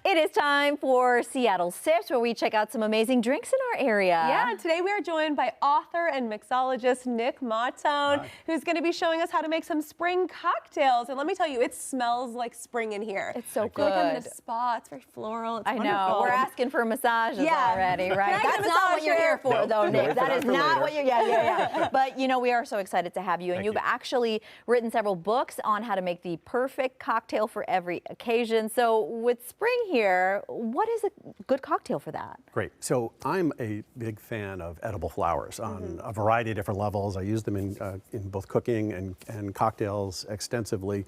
It is time for Seattle Sips, where we check out some amazing drinks in our area. Yeah, today we are joined by author and mixologist Nick Mautone, who's going to be showing us how to make some spring cocktails. And let me tell you, it smells like spring in here. It's so good. Like I'm in a good. spa. It's very floral. It's I know. wonderful. We're asking for massages already, right? Can I get That's a not what massage you're here here? for, No, though, Nick. wait for That that is for not later. what you're. Yeah. But you know, we are so excited to have you, and Thank you've you. actually written several books on how to make the perfect cocktail for every occasion. So with spring here, what is a good cocktail for that? Great. So I'm a big fan of edible flowers on a variety of different levels. I use them in both cooking and cocktails extensively.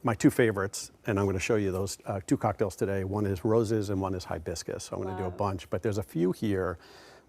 My two favorites, and I'm going to show you those two cocktails today. One is roses and one is hibiscus. So I'm going to do a bunch, but there's a few here.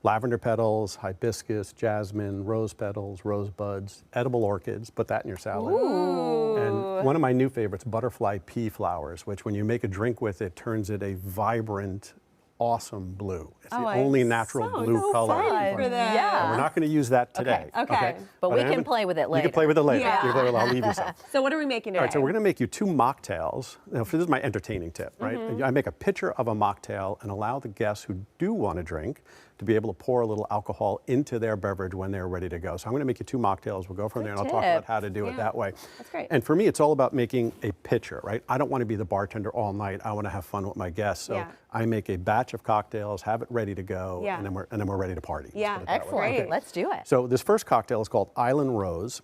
Lavender petals, hibiscus, jasmine, rose petals, rose buds, edible orchids. Put that in your salad. Ooh. And one of my new favorites, butterfly pea flowers, which when you make a drink with it, turns it a vibrant, awesome blue. It's the only natural blue color. Fun for that. Yeah. We're not going to use that today. Okay. But we I can am- play with it later. You can play with it later. Yeah. You can play with it. I'll leave you some. So what are we making today? All right, so we're going to make you two mocktails. Now, this is my entertaining tip, right? I make a pitcher of a mocktail and allow the guests who do want to drink to be able to pour a little alcohol into their beverage when they're ready to go. So I'm going to make you two mocktails. We'll go from there, and I'll talk about how to do it that way. That's great. And for me, it's all about making a pitcher, right? I don't want to be the bartender all night. I want to have fun with my guests. So I make a batch of cocktails, have it ready to go, and then we're ready to party. Let's Yeah. put it that way. Excellent. Okay. Let's do it. So this first cocktail is called Island Rose.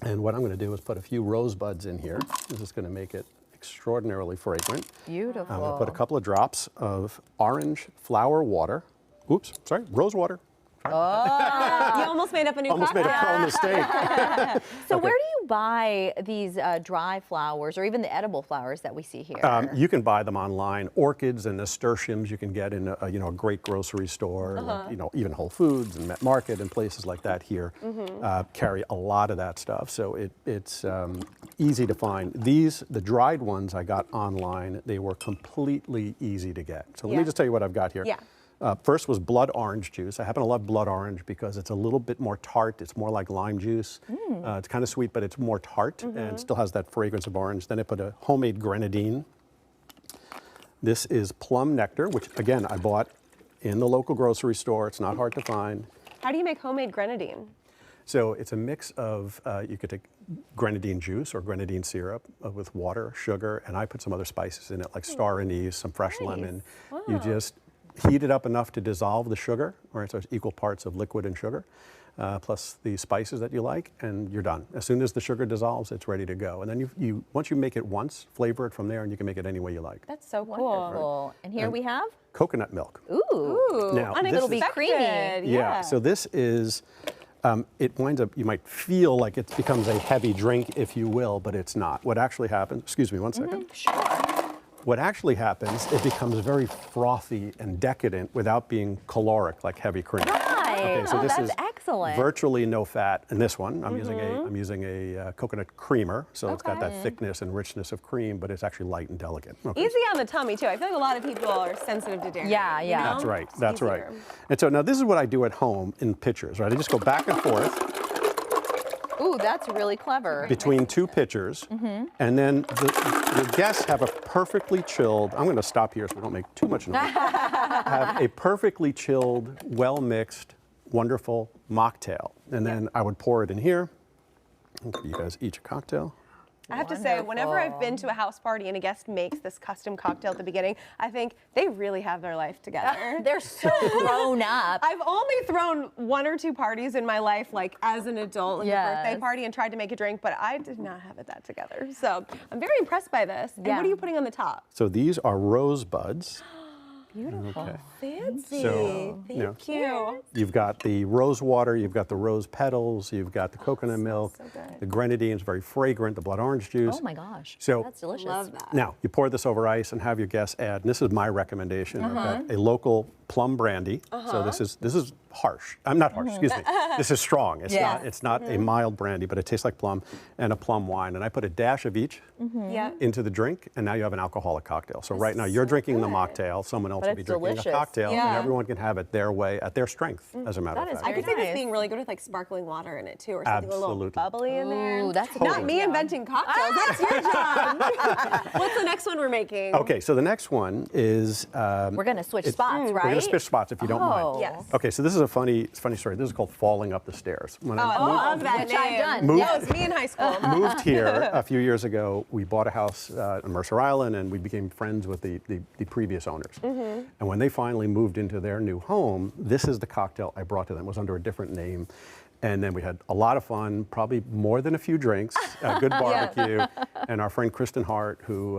And what I'm going to do is put a few rose buds in here. This is going to make it extraordinarily fragrant. Beautiful. I'm going to put a couple of drops of orange flower water. Oops, sorry, rose water. You almost made up a new Almost made cocktail. a pro mistake. So where do you buy these dry flowers, or even the edible flowers that we see here? You can buy them online. Orchids and nasturtiums you can get in a great grocery store, even Whole Foods and Met Market and places like that here carry a lot of that stuff. So it's easy to find. The dried ones I got online, they were completely easy to get. So let me just tell you what I've got here. Yeah. First was blood orange juice. I happen to love blood orange because it's a little bit more tart. It's more like lime juice. It's kind of sweet, but it's more tart and still has that fragrance of orange. Then I put a homemade grenadine. This is plum nectar, which again, I bought in the local grocery store. It's not hard to find. How do you make homemade grenadine? So it's a mix of, you could take grenadine juice or grenadine syrup with water, sugar, and I put some other spices in it, like star anise, some fresh lemon. You just heat it up enough to dissolve the sugar, or so it's equal parts of liquid and sugar, plus the spices that you like, and you're done. As soon as the sugar dissolves, it's ready to go. And then once you make it once, flavor it from there, and you can make it any way you like. That's so cool. Wonderful. And here we have? Coconut milk. Ooh. Now, It'll be creamy. Yeah. So this is, it winds up, you might feel like it becomes a heavy drink, if you will, but it's not. What actually happens, excuse me one second. Sure. What actually happens, it becomes very frothy and decadent without being caloric like heavy cream. Right. Okay, so this that's is excellent. virtually no fat in this one. I'm using a coconut creamer, so it's got that thickness and richness of cream, but it's actually light and delicate. Okay. Easy on the tummy, too. I feel like a lot of people are sensitive to dairy. Yeah. you know? That's right. It's That's right. easier. And so now this is what I do at home in pitchers, right? I just go back and forth Ooh, that's really clever. between two pitchers, and then the guests have a perfectly chilled, I'm going to stop here so we don't make too much noise, have a perfectly chilled, well-mixed, wonderful mocktail. And then I would pour it in here. I'll give you guys each a cocktail. I have to say, whenever I've been to a house party and a guest makes this custom cocktail at the beginning, I think they really have their life together. They're so grown up. I've only thrown one or two parties in my life, like as an adult, like a birthday party, and tried to make a drink, but I did not have it that together. So I'm very impressed by this. And what are you putting on the top? So these are rose buds. Beautiful. Okay. Fancy. So, Thank you. You've got the rose water, you've got the rose petals, you've got the coconut milk, so good. the grenadine is very fragrant, the blood orange juice. Oh my gosh. So That's delicious. Love that. now you pour this over ice and have your guests add, and this is my recommendation, I've got a local plum brandy. So this is harsh. I'm not harsh, excuse me. This is strong. It's not a mild brandy, but it tastes like plum, and a plum wine. And I put a dash of each into the drink, and now you have an alcoholic cocktail. So right now you're drinking the mocktail, someone else will be drinking a cocktail, and everyone can have it their way at their strength, as a matter of fact. I could see this being really good with like sparkling water in it too, or something a little bubbly in there. Ooh, that's not me inventing cocktails. That's your job. What's the next one we're making? Okay, so the next one is we're going to switch spots, right? We're going to switch spots if you don't mind. Yes. Okay, so this is a funny story. This is called falling up the stairs. When I love that which I've done. That was me in high school. Moved here a few years ago. We bought a house on Mercer Island, and we became friends with the previous owners. And when they finally moved into their new home, this is the cocktail I brought to them. It was under a different name. And then we had a lot of fun, probably more than a few drinks, a good barbecue, and our friend Kristen Hart, who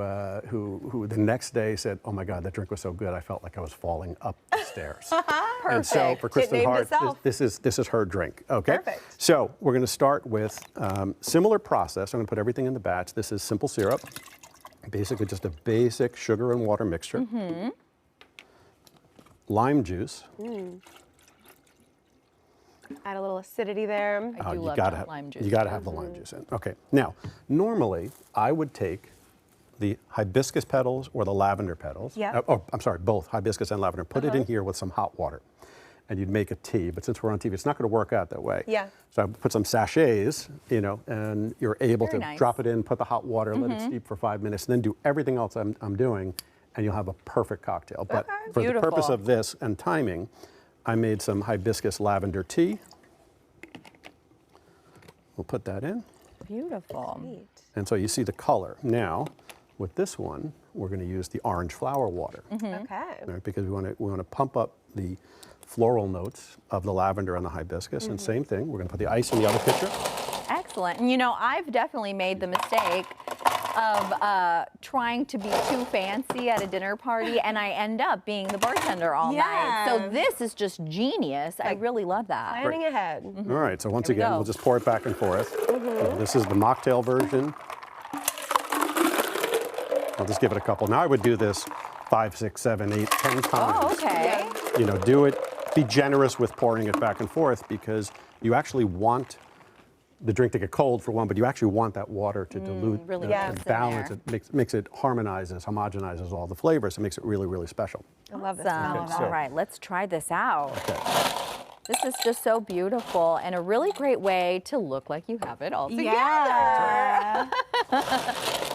the next day said, "Oh my God, that drink was so good, I felt like I was falling up the stairs." Perfect. And so for Kristen Hart, this is her drink. Okay. Perfect. So we're going to start with similar process. I'm going to put everything in the batch. This is simple syrup, basically just a basic sugar and water mixture. Lime juice. Add a little acidity there. I do love lime juice. You got to have the lime juice in. Okay. Now, normally I would take the hibiscus petals or the lavender petals. I'm sorry, both hibiscus and lavender. Put it in here with some hot water, and you'd make a tea. But since we're on TV, it's not going to work out that way. So I put some sachets, and you're able to drop it in, put the hot water, let it steep for 5 minutes, and then do everything else I'm doing, and you'll have a perfect cocktail. But for the purpose of this and timing, I made some hibiscus lavender tea. We'll put that in. Beautiful. Neat. And so you see the color. Now, with this one, we're going to use the orange flower water. Okay. Right, because we want to pump up the floral notes of the lavender and the hibiscus. And same thing, we're going to put the ice in the other pitcher. Excellent. And I've definitely made the mistake of trying to be too fancy at a dinner party, and I end up being the bartender all night. So this is just genius. I really love that. Planning ahead. All right, so once again, we'll just pour it back and forth. This is the mocktail version. I'll just give it a couple. Now I would do this 5, 6, 7, 8, 10 times. Oh, okay. Do it, be generous with pouring it back and forth, because you actually want the drink to get cold for one, but you actually want that water to dilute and balance it, makes it homogenizes all the flavors. It makes it really, really special. I love the smell of that. All right, let's try this out. This is just so beautiful and a really great way to look like you have it all together.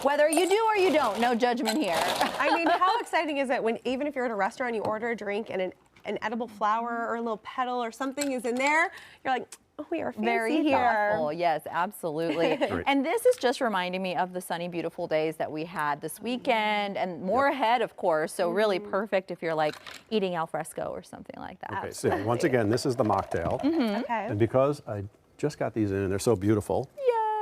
Whether you do or you don't, no judgment here. I mean, how exciting is it when, even if you're at a restaurant, you order a drink and an edible flower or a little petal or something is in there, you're like, oh, we are fancy Very here. thoughtful. Yes, absolutely. And this is just reminding me of the sunny, beautiful days that we had this weekend, and more ahead, of course. So really perfect if you're like eating al fresco or something like that. Okay, so once again, this is the mocktail. And because I just got these in, they're so beautiful.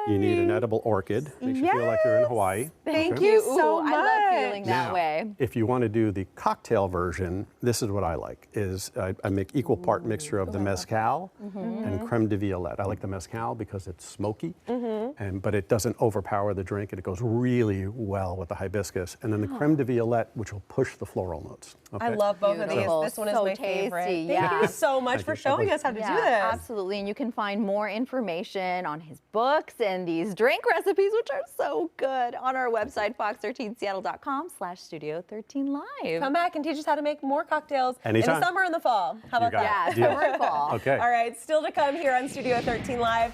You need an edible orchid. Makes you feel like you're in Hawaii. Thank you so much. I love feeling that way. If you want to do the cocktail version, this is what I like. I make equal part mixture of the mezcal and creme de violette. I like the mezcal because it's smoky, but it doesn't overpower the drink, and it goes really well with the hibiscus. And then the creme de violette, which will push the floral notes. Okay? I love both of these. This one is my favorite. Thank you so much for showing us how to do this. Absolutely, and you can find more information on his books and these drink recipes, which are so good, on our website, fox13seattle.com/studio13live. Come back and teach us how to make more cocktails Anytime. in the summer and the fall. How about that? Yeah, summer and fall. Okay. All right, still to come here on Studio 13 Live.